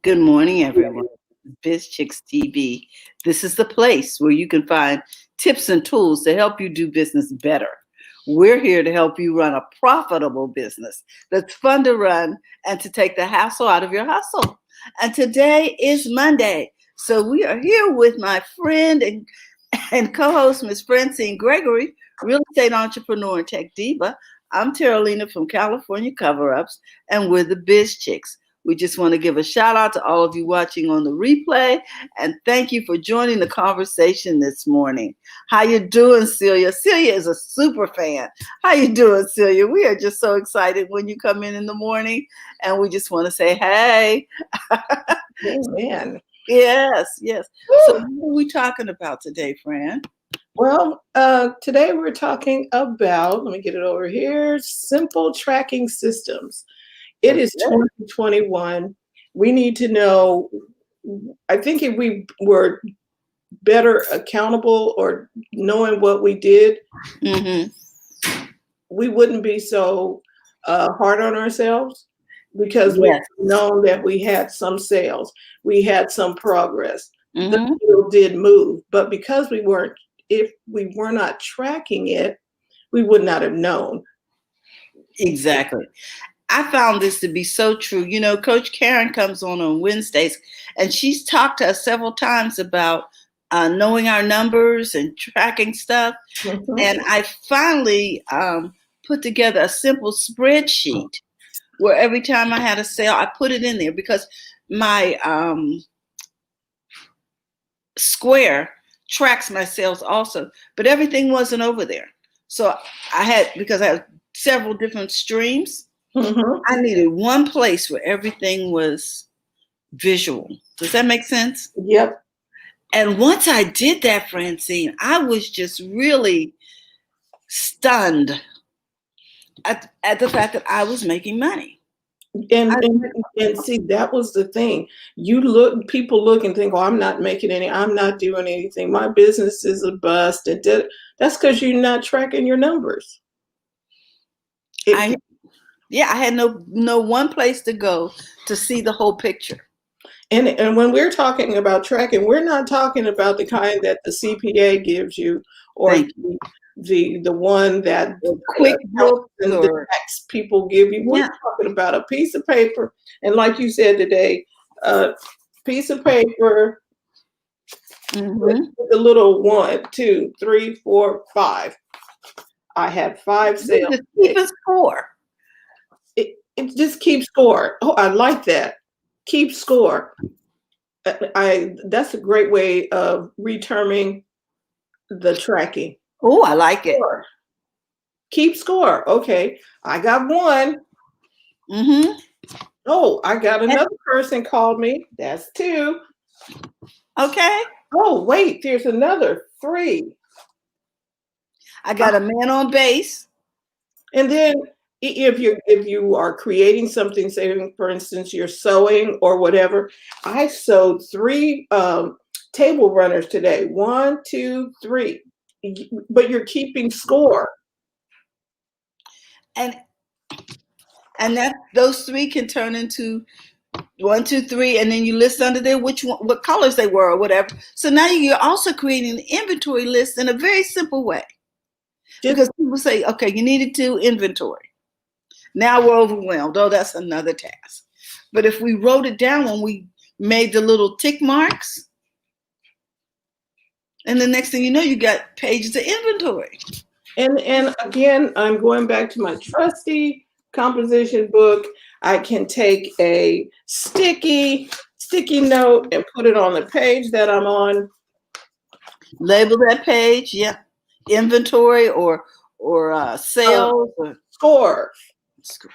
Good morning, everyone. Biz Chicks TV. This is the place where you can find tips and tools to help you do business better. We're here to help you run a profitable business that's fun to run and to take the hassle out of your hustle. And today is Monday. So we are here with my friend and co-host, Ms. Francine Gregory, real estate entrepreneur and tech diva. I'm Terralina from California Cover Ups, and we're the Biz Chicks. We just want to give a shout out to all of you watching on the replay, and thank you for joining the conversation this morning. How you doing, Celia? Celia is a super fan. How you doing, Celia? We are just so excited when you come in the morning, and we just want to say, hey. Amen. Yes. So what are we talking about today, Fran? Well, today we're talking about, let me get it over here, simple tracking systems. It is 2021. We need to know, I think if we were better accountable or knowing what we did, we wouldn't be so hard on ourselves because we know that we had some sales, we had some progress. The needle did move, but because if we were not tracking it, we would not have known. Exactly. I found this to be so true. You know, Coach Karen comes on Wednesdays, and she's talked to us several times about knowing our numbers and tracking stuff. And I finally put together a simple spreadsheet where every time I had a sale, I put it in there because my Square tracks my sales also, but everything wasn't over there. So because I have several different streams, I needed one place where everything was visual. Does that make sense? Yep. And once I did that, Francine, I was just really stunned at the fact that I was making money. And see, that was the thing. People look and think, oh, I'm not doing anything. My business is a bust. That's because you're not tracking your numbers. I had no one place to go to see the whole picture. And when we're talking about tracking, we're not talking about the kind that the CPA gives you or the one that QuickBooks and the tax people give you. We're talking about a piece of paper, and like you said today, a piece of paper with the little 1, 2, 3, 4, 5. I had 5 sales. Just keep a score. It just keeps score. Oh, I like that. Keep score. That's a great way of reterming the tracking. Oh, I like it. Keep score. Okay, I got 1. Oh, I got another person called me. That's 2. Okay. Oh, wait, there's another 3. I got a man on base. And then if you are creating something, say for instance you're sewing or whatever, I sewed 3 table runners today. 1, 2, 3. But you're keeping score. And that those 3 can turn into 1, 2, 3, and then you list under there what colors they were or whatever. So now you're also creating an inventory list in a very simple way. Because people say, okay, you needed to inventory. Now we're overwhelmed. Oh, that's another task. But if we wrote it down when we made the little tick marks, and the next thing you know, you got pages of inventory. And again, I'm going back to my trusty composition book. I can take a sticky note and put it on the page that I'm on. Label that page, inventory or sales or score.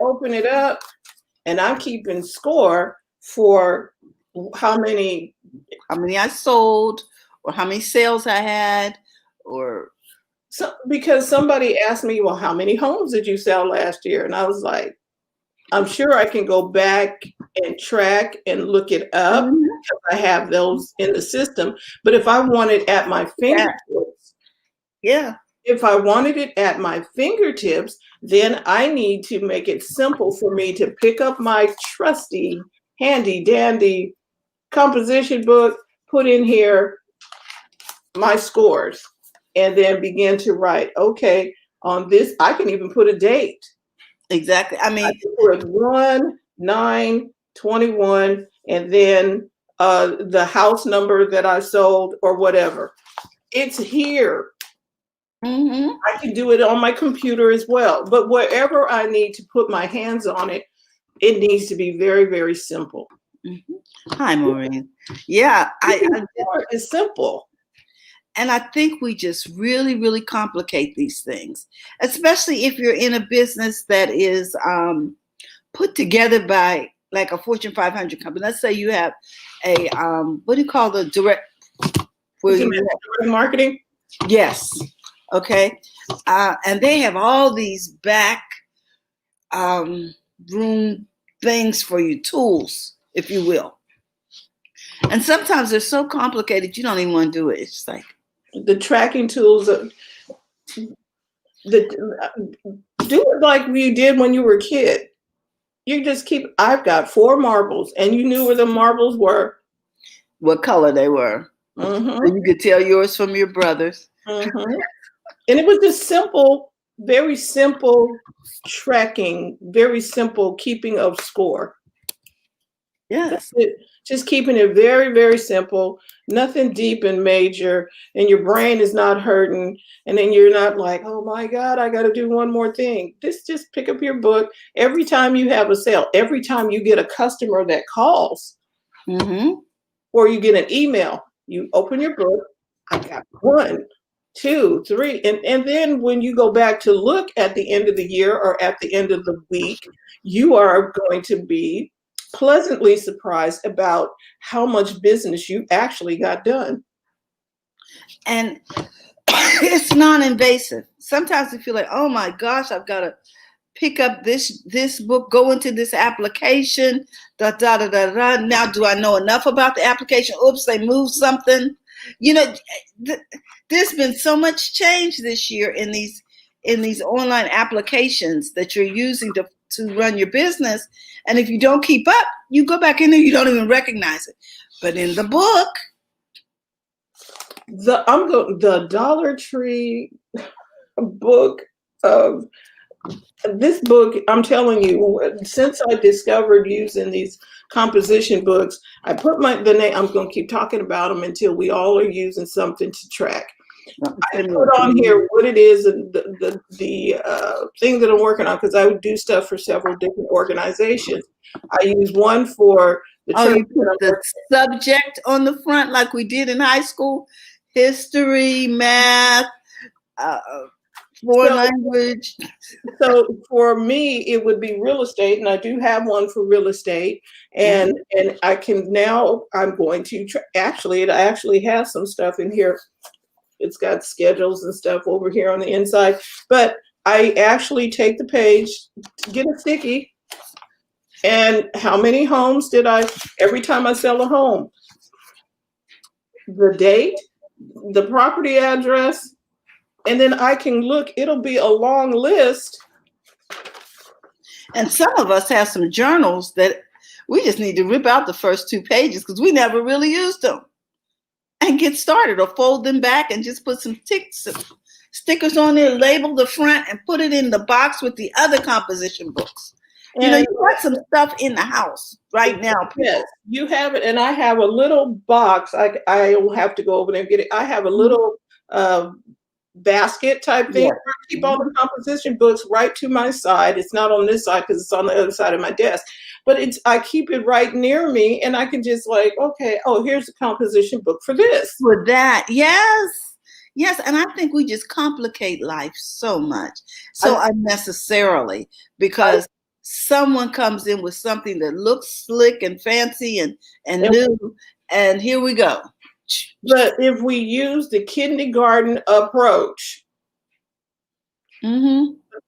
Open it up, and I'm keeping score for how many I sold or how many sales I had, or because somebody asked me, well, how many homes did you sell last year? And I was like, I'm sure I can go back and track and look it up because I have those in the system. But if I want it at my fingertips, if I wanted it at my fingertips, then I need to make it simple for me to pick up my trusty handy dandy composition book, put in here my scores, and then begin to write. Okay, on this, I can even put a date. Exactly. I I mean, can put 1/9/21, and then the house number that I sold or whatever. It's here. mhm. I can do it on my computer as well. But wherever I need to put my hands on it, it needs to be very, very simple. Mhm. Hi, Maureen. Yeah, It's simple. and I think we just really, really complicate these things, especially if you're in a business that is put together by like a Fortune 500 company. Let's say you have a what do you call the direct? Where you Direct marketing. yes, okay, and they have all these back room things for you, tools, if you will. And sometimes they're so complicated you don't even want to do it. It's just like The tracking tools. Do it like you did when you were a kid. You just keep. I've got 4 marbles, and you knew where the marbles were. what color they were. Mm-hmm. So you could tell yours from your brother's. Mm-hmm. And it was just simple, very simple tracking, very simple keeping of score. Yes. That's it. Just keeping it very, very simple, nothing deep and major, and your brain is not hurting. And then you're not like, oh my God, I got to do one more thing. Just pick up your book. Every time you have a sale, every time you get a customer that calls, Mm-hmm. or you get an email, you open your book. I got 1, 2, 3. And then when you go back to look at the end of the year or at the end of the week, you are going to be pleasantly surprised about how much business you actually got done. And it's non-invasive. Sometimes you feel like, oh my gosh, I've got to pick up this book, go into this application, da da da da da. Now, do I know enough about the application? Oops, they moved something. You know, there's been so much change this year in these online applications that you're using to run your business. And if you don't keep up, you go back in there, you don't even recognize it. But in the book, the Dollar Tree book of this book, I'm telling you, since I discovered using these composition books, I put the name, I'm going to keep talking about them until we all are using something to track. I put on here what it is and the thing that I'm working on, because I would do stuff for several different organizations. I use one for the church. You put the subject on the front like we did in high school: history, math, foreign language. So for me, it would be real estate, and I do have one for real estate. And I can now. I'm going to it actually has some stuff in here. It's got schedules and stuff over here on the inside, but I actually take the page, get a sticky, and how many homes did every time I sell a home, the date, the property address, and then I can look, it'll be a long list. And some of us have some journals that we just need to rip out the first 2 pages because we never really used them. And get started, or fold them back and just put some stickers on there, label the front, and put it in the box with the other composition books. You know, you got some stuff in the house right now. People. Yes, you have it. And I have a little box. I will have to go over there and get it. I have a little basket type thing. Yeah. I keep all the composition books right to my side. It's not on this side because it's on the other side of my desk. But I keep it right near me, and I can just like, okay, oh, here's a composition book for this. For that, yes. Yes, and I think we just complicate life so much, so unnecessarily, because someone comes in with something that looks slick and fancy and new, and here we go. But if we use the kindergarten approach,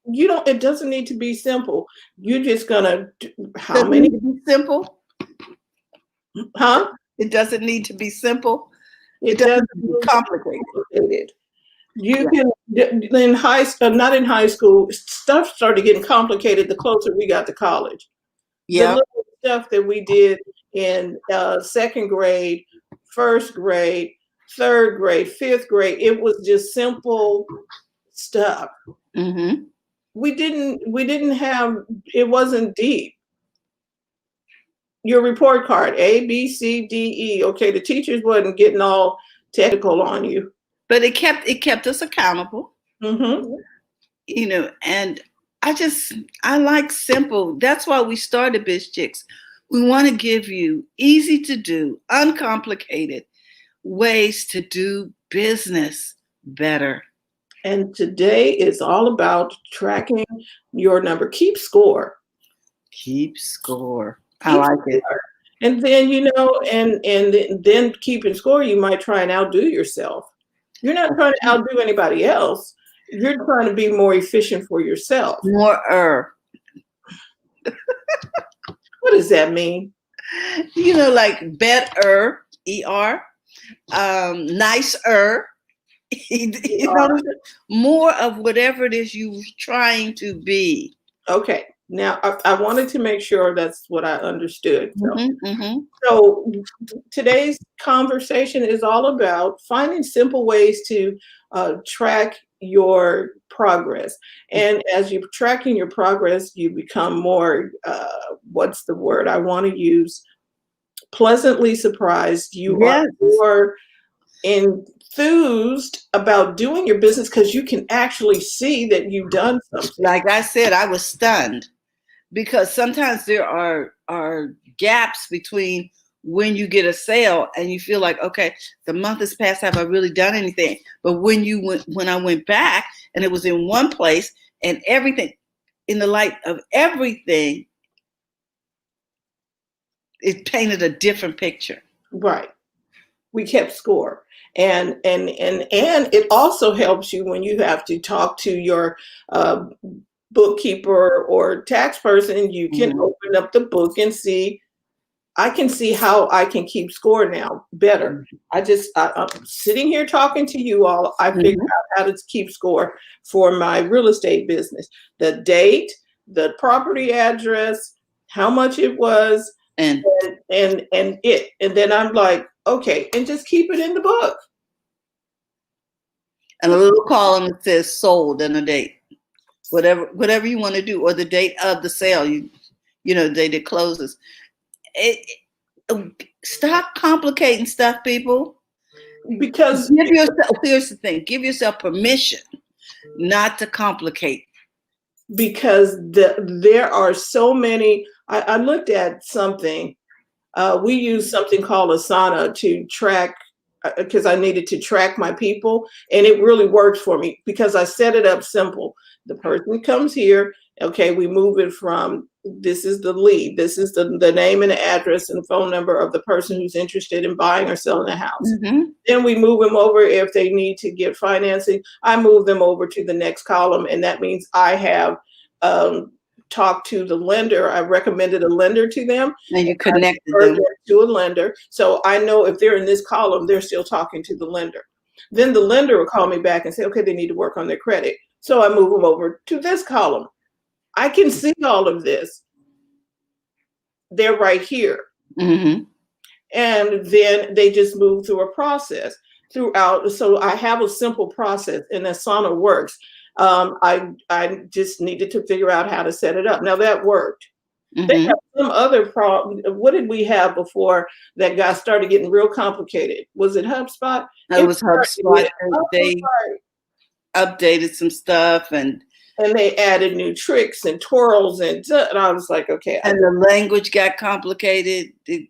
it doesn't need to be simple. You're just gonna how many? Need to be simple? Huh? It doesn't need to be simple. It doesn't be complicated. You can in not in high school. Stuff started getting complicated the closer we got to college. Yeah. The little stuff that we did in second grade, first grade, third grade, fifth grade. It was just simple stuff. Mm-hmm. We didn't have, it wasn't deep. Your report card, A, B, C, D, E. Okay, the teachers wasn't getting all technical on you. But it kept us accountable. Mm-hmm. You know, and I like simple. That's why we started Biz Chicks. We want to give you easy to do, uncomplicated ways to do business better. And today is all about tracking your number. Keep score. Keep score. I like it. And then, you know, and then keeping score, you might try and outdo yourself. You're not trying to outdo anybody else. You're trying to be more efficient for yourself. More. What does that mean? You know, like better, ER, nicer, you know, more of whatever it is you're trying to be. Okay. Now, I wanted to make sure that's what I understood. So, so today's conversation is all about finding simple ways to track your progress. And as you're tracking your progress, you become more, what's the word I want to use? Pleasantly surprised. You are more enthused about doing your business because you can actually see that you've done something. Like I said, I was stunned because sometimes there are gaps between when you get a sale and you feel like, okay, the month has passed, have I really done anything? But when I went back and it was in one place and everything, in the light of everything, it painted a different picture. Right. We kept score. And it also helps you when you have to talk to your bookkeeper or tax person. You can open up the book and see, I can see how I can keep score now better. I'm sitting here talking to you all. I figured out how to keep score for my real estate business. The date, the property address, how much it was, and it. And then I'm like, okay, and just keep it in the book. And a little column that says sold and a date. Whatever you want to do, or the date of the sale, you know, the date it closes. Stop complicating stuff, people. Because here's the thing: give yourself permission not to complicate. Because there are so many. I looked at something. We use something called Asana to track, because I needed to track my people, and it really worked for me because I set it up simple. The person comes here, okay, we move it from, this is the lead, this is the name and the address and phone number of the person who's interested in buying or selling a house. Then we move them over. If they need to get financing, I move them over to the next column, and that means I have talked to the lender. I recommended a lender to them. And you connected them to a lender. So I know if they're in this column, they're still talking to the lender. Then the lender will call me back and say, okay, they need to work on their credit. So I move them over to this column. I can see all of this. They're right here. And then they just move through a process throughout. So I have a simple process, and Asana works. I just needed to figure out how to set it up. Now that worked. They have some other problem. What did we have before that started getting real complicated? Was it HubSpot? It was HubSpot. They updated some stuff and they added new tricks and twirls and I was like, okay. And the language got complicated. And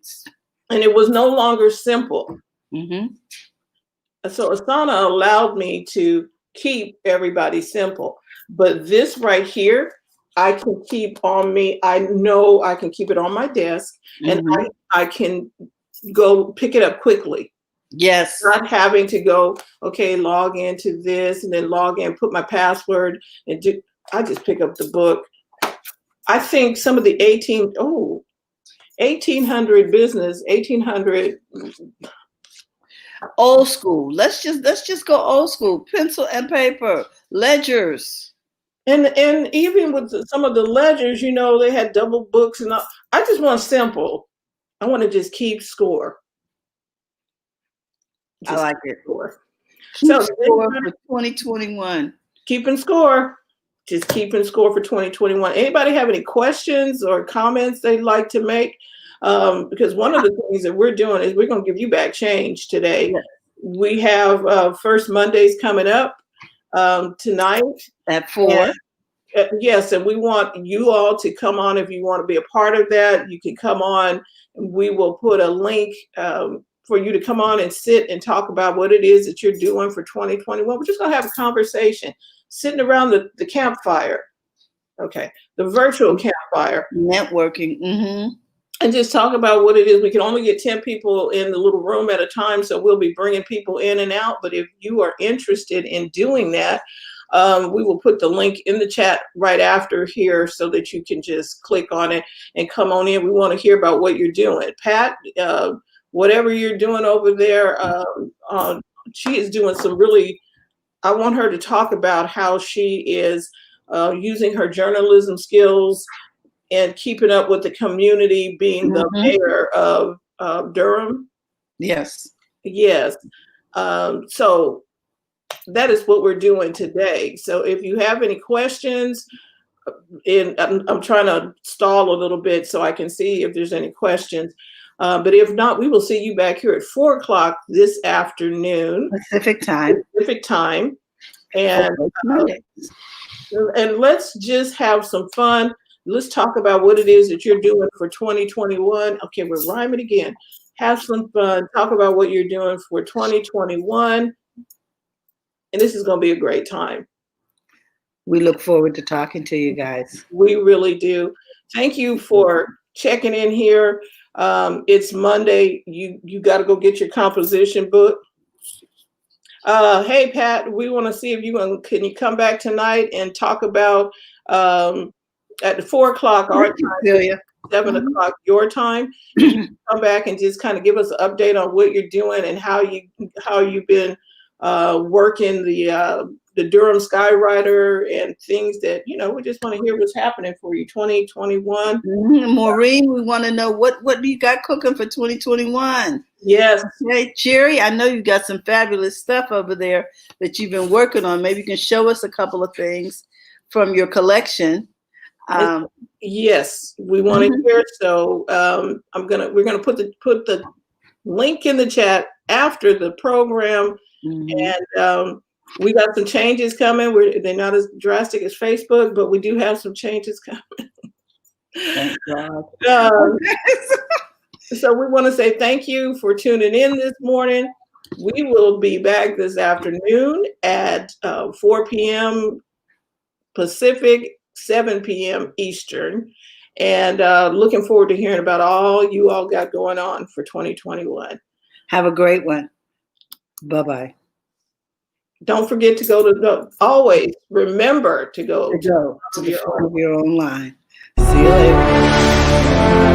it was no longer simple. So Asana allowed me to keep everybody simple. But this right here, I can keep on me. I know I can keep it on my desk, and I can go pick it up quickly. Yes. Not having to go, okay, log into this and then log in, put my password, and I just pick up the book. I think some of the 1800 business, 1800 old school. Let's just go old school. Pencil and paper, ledgers. And even with some of the ledgers, you know, they had double books and all. I just want simple. I want to just keep score. I like it. Score. Keep So score for 2021. Keeping score. Just keeping score for 2021. Anybody have any questions or comments they'd like to make? Because one of the things that we're doing is we're going to give you back change today. Yes. We have First Mondays coming up tonight At 4. Yes, and we want you all to come on. If you want to be a part of that, you can come on. We will put a link for you to come on and sit and talk about what it is that you're doing for 2021. We're just going to have a conversation, sitting around the campfire. Okay, the virtual campfire. Networking. Mm-hmm. And just talk about what it is. We can only get 10 people in the little room at a time, so we'll be bringing people in and out. But if you are interested in doing that, we will put the link in the chat right after here so that you can just click on it and come on in. We want to hear about what you're doing. Pat, whatever you're doing over there, she is doing some really, I want her to talk about how she is using her journalism skills and keeping up with the community, being the mayor of Durham. Yes. Yes. So that is what we're doing today. So if you have any questions, and I'm trying to stall a little bit so I can see if there's any questions. But if not, we will see you back here at 4 o'clock this afternoon. Pacific time. And let's just have some fun. Let's talk about what it is that you're doing for 2021. Okay, we're rhyming again. Have some fun. Talk about what you're doing for 2021. And this is going to be a great time. We look forward to talking to you guys. We really do. Thank you for checking in here. It's Monday. You got to go get your composition book. Hey, Pat, we want to see if can you come back tonight and talk about at 4 o'clock our time, 7 o'clock your time. You come back and just kind of give us an update on what you're doing and how you've been working the Durham Skywriter and things that, you know, we just want to hear what's happening for you 2021. Maureen, we want to know what do you got cooking for 2021? Yes. Hey, Cherry, I know you got some fabulous stuff over there that you've been working on. Maybe you can show us a couple of things from your collection. Yes, we want to hear. So we're gonna put the link in the chat after the program, and we got some changes coming. They're not as drastic as Facebook, but we do have some changes coming. Thank God. So we want to say thank you for tuning in this morning. We will be back this afternoon at 4 p.m. Pacific, 7 p.m. Eastern. And looking forward to hearing about all you all got going on for 2021. Have a great one. Bye-bye. Don't forget to always remember to go to your own line. See you later.